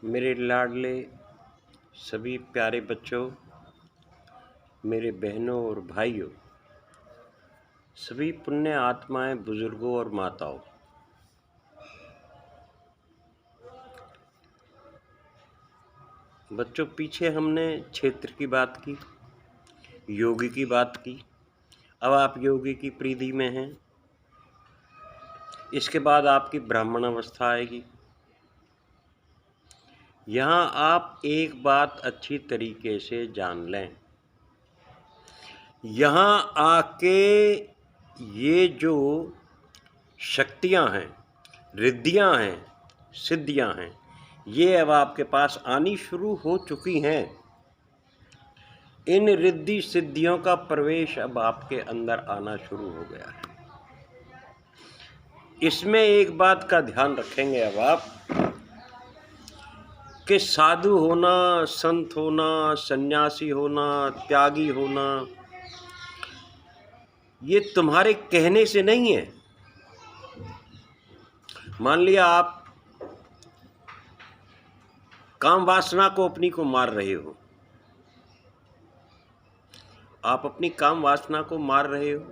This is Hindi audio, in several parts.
मेरे लाडले सभी प्यारे बच्चों, मेरे बहनों और भाइयों, सभी पुण्य आत्माएं, बुजुर्गों और माताओं, बच्चों पीछे हमने क्षेत्र की बात की, योगी की बात की। अब आप योगी की परिधि में हैं। इसके बाद आपकी ब्राह्मण अवस्था आएगी। यहाँ आप एक बात अच्छी तरीके से जान लें। यहाँ आके ये जो शक्तियाँ हैं, रिद्धियाँ हैं, सिद्धियाँ हैं, ये अब आपके पास आनी शुरू हो चुकी हैं। इन रिद्धि सिद्धियों का प्रवेश अब आपके अंदर आना शुरू हो गया है। इसमें एक बात का ध्यान रखेंगे अब आप कि साधु होना, संत होना, सन्यासी होना, त्यागी होना, ये तुम्हारे कहने से नहीं है। मान लिया आप काम वासना को अपनी को मार रहे हो, आप अपनी काम वासना को मार रहे हो।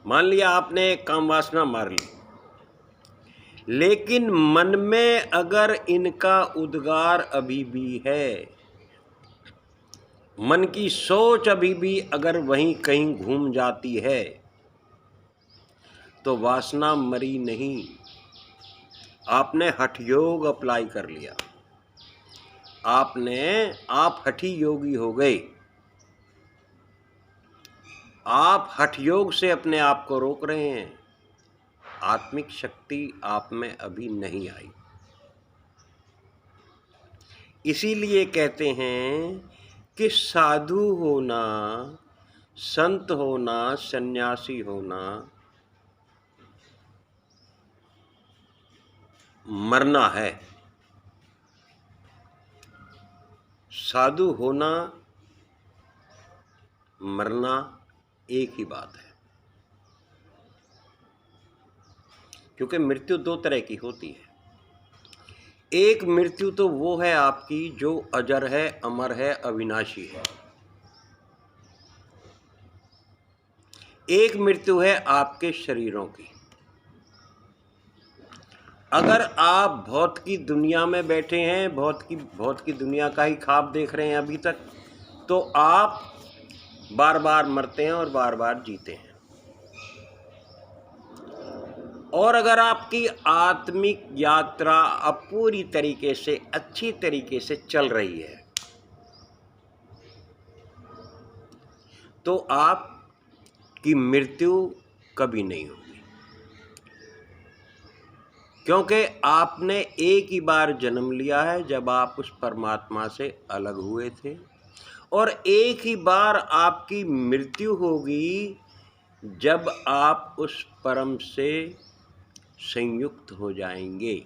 मान लिया आपने काम वासना मार ली, लेकिन मन में अगर इनका उद्गार अभी भी है, मन की सोच अभी भी अगर वहीं कहीं घूम जाती है, तो वासना मरी नहीं। आपने हठ योग अप्लाई कर लिया, आप हठी योगी हो गए। आप हठ योग से अपने आप को रोक रहे हैं। आत्मिक शक्ति आप में अभी नहीं आई। इसीलिए कहते हैं कि साधु होना, संत होना, सन्यासी होना, मरना है। साधु होना, मरना एक ही बात है, क्योंकि मृत्यु दो तरह की होती है। एक मृत्यु तो वो है आपकी जो अजर है, अमर है, अविनाशी है। एक मृत्यु है आपके शरीरों की। अगर आप भौत की दुनिया में बैठे हैं, भौत की दुनिया का ही ख्वाब देख रहे हैं अभी तक, तो आप बार बार मरते हैं और बार बार जीते हैं। और अगर आपकी आत्मिक यात्रा अब पूरी तरीके से, अच्छी तरीके से चल रही है, तो आपकी मृत्यु कभी नहीं होगी। क्योंकि आपने एक ही बार जन्म लिया है, जब आप उस परमात्मा से अलग हुए थे, और एक ही बार आपकी मृत्यु होगी जब आप उस परम से संयुक्त हो जाएंगे,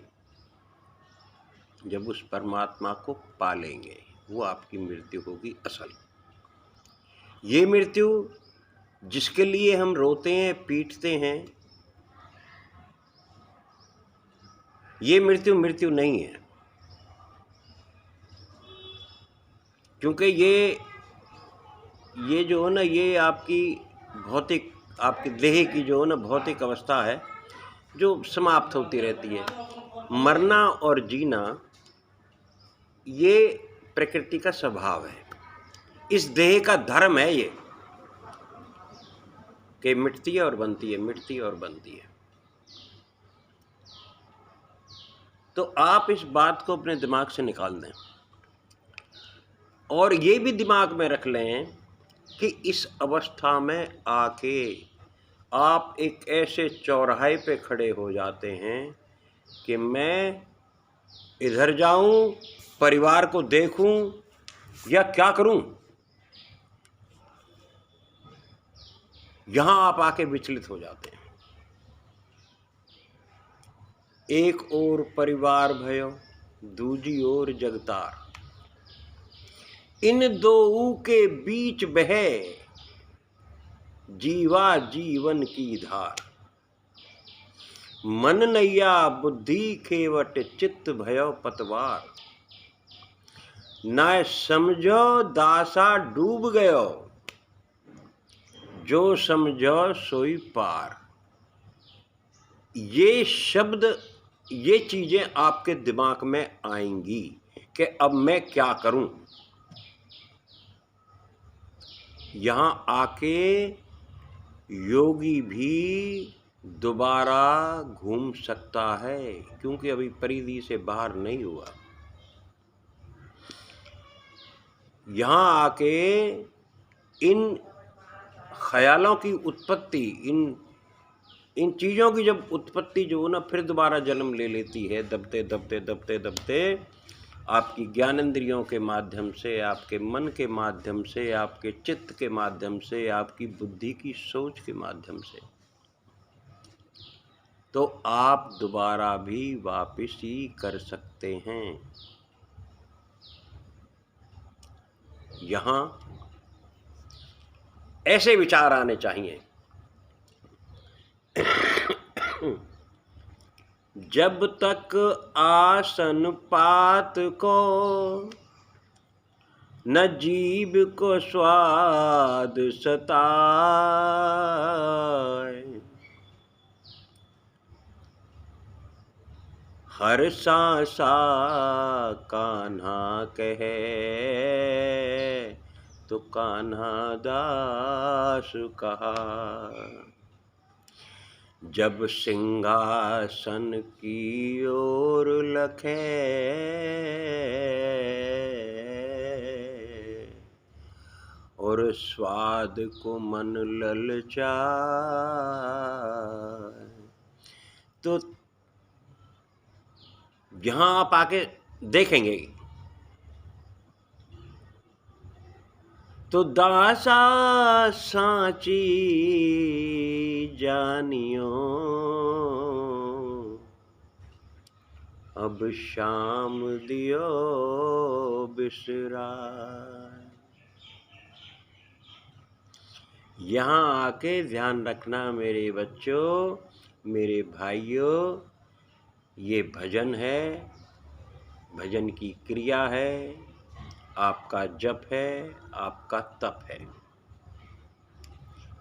जब उस परमात्मा को पालेंगे। वो आपकी मृत्यु होगी असल। ये मृत्यु जिसके लिए हम रोते हैं, पीटते हैं, ये मृत्यु नहीं है। क्योंकि ये जो है ना, ये आपकी भौतिक, आपकी देह की जो है ना भौतिक अवस्था है, जो समाप्त होती रहती है। मरना और जीना ये प्रकृति का स्वभाव है, इस देह का धर्म है ये, कि मिटती है और बनती है, मिटती है और बनती है। तो आप इस बात को अपने दिमाग से निकाल दें, और ये भी दिमाग में रख लें कि इस अवस्था में आके आप एक ऐसे चौराहे पे खड़े हो जाते हैं कि मैं इधर जाऊं, परिवार को देखूं, या क्या करूं। यहां आप आके विचलित हो जाते हैं। एक ओर परिवार भयो, दूजी ओर जगतार, इन दोऊ के बीच बहे जीवा जीवन की धार। मन नैया बुद्धि खेवट चित्त भयो पतवार। न समझो दासा डूब गयो, जो समझो सोई पार। ये शब्द, ये चीजें आपके दिमाग में आएंगी कि अब मैं क्या करूं। यहां आके योगी भी दोबारा घूम सकता है, क्योंकि अभी परिधि से बाहर नहीं हुआ। यहां आके इन ख्यालों की उत्पत्ति, इन चीज़ों की जब उत्पत्ति जो ना फिर दोबारा जन्म ले लेती है, दबते दबते दबते दबते आपकी ज्ञानेंद्रियों के माध्यम से, आपके मन के माध्यम से, आपके चित्त के माध्यम से, आपकी बुद्धि की सोच के माध्यम से, तो आप दोबारा भी वापस ही कर सकते हैं। यहाँ ऐसे विचार आने चाहिए, जब तक आसन पात को न जीव को स्वाद सताए, हर सांसा कान्हा कहे तो कान्हा दास कहा। जब सिंहासन की ओर लखे और स्वाद को मन ललचाए, तो यहाँ आप आके देखेंगे तो दासा सांची जानियो, अब शाम दियो बिसराय। यहाँ आके ध्यान रखना मेरे बच्चों, मेरे भाइयों, ये भजन है, भजन की क्रिया है, आपका जप है, आपका तप है।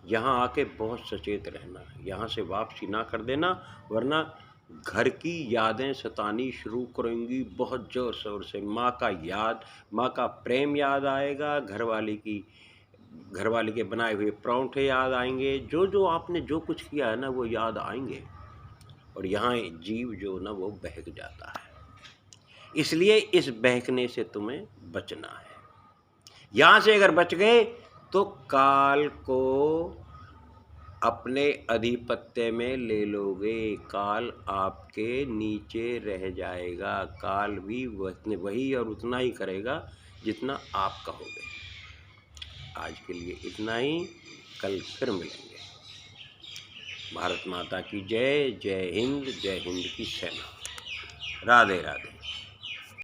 यहाँ आके बहुत सचेत रहना, यहाँ से वापसी ना कर देना, वरना घर की यादें सतानी शुरू करेंगी बहुत जोर शोर से। माँ का याद, माँ का प्रेम याद आएगा, घरवाली के बनाए हुए परांठे याद आएंगे, जो आपने जो कुछ किया है ना वो याद आएंगे, और यहाँ जीव जो ना वो बहक जाता है। इसलिए इस बहकने से तुम्हें बचना है। यहाँ से अगर बच गए तो काल को अपने अधिपत्य में ले लोगे, काल आपके नीचे रह जाएगा। काल भी वही और उतना ही करेगा जितना आप कहोगे। आज के लिए इतना ही, कल फिर मिलेंगे। भारत माता की जय। जय हिंद, जय हिंद की सेना। राधे राधे।